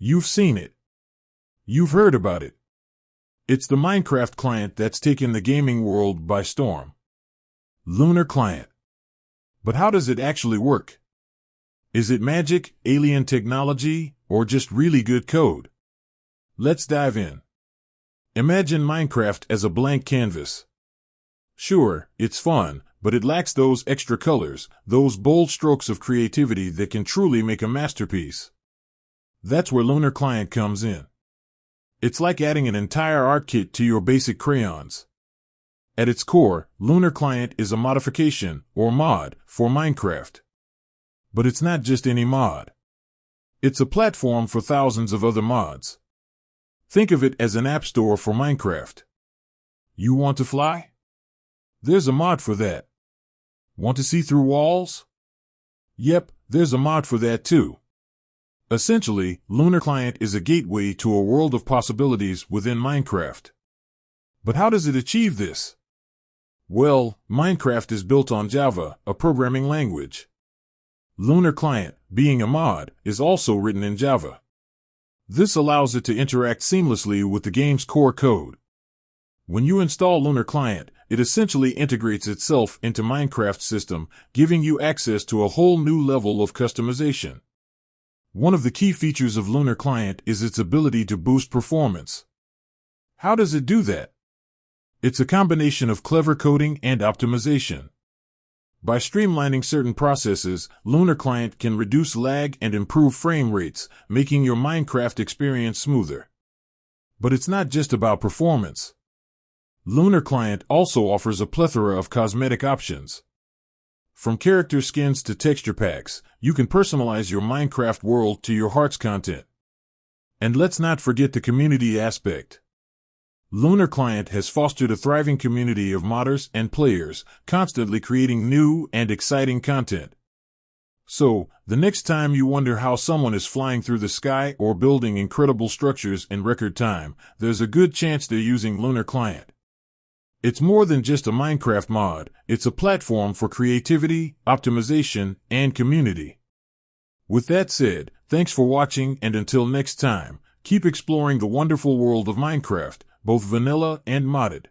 You've seen it. You've heard about it. It's the Minecraft client that's taken the gaming world by storm. Lunar Client. But how does it actually work? Is it magic, alien technology, or just really good code? Let's dive in. Imagine Minecraft as a blank canvas. Sure, it's fun, but it lacks those extra colors, those bold strokes of creativity that can truly make a masterpiece. That's where Lunar Client comes in. It's like adding an entire art kit to your basic crayons. At its core, Lunar Client is a modification, or mod, for Minecraft. But it's not just any mod. It's a platform for thousands of other mods. Think of it as an app store for Minecraft. You want to fly? There's a mod for that. Want to see through walls? Yep, there's a mod for that too. Essentially, Lunar Client is a gateway to a world of possibilities within Minecraft. But how does it achieve this? Well, Minecraft is built on Java, a programming language. Lunar Client, being a mod, is also written in Java. This allows it to interact seamlessly with the game's core code. When you install Lunar Client, it essentially integrates itself into Minecraft's system, giving you access to a whole new level of customization. One of the key features of Lunar Client is its ability to boost performance. How does it do that? It's a combination of clever coding and optimization. By streamlining certain processes, Lunar Client can reduce lag and improve frame rates, making your Minecraft experience smoother. But it's not just about performance. Lunar Client also offers a plethora of cosmetic options. From character skins to texture packs, you can personalize your Minecraft world to your heart's content. And let's not forget the community aspect. Lunar Client has fostered a thriving community of modders and players, constantly creating new and exciting content. So, the next time you wonder how someone is flying through the sky or building incredible structures in record time, there's a good chance they're using Lunar Client. It's more than just a Minecraft mod, it's a platform for creativity, optimization, and community. With that said, thanks for watching, and until next time, keep exploring the wonderful world of Minecraft, both vanilla and modded.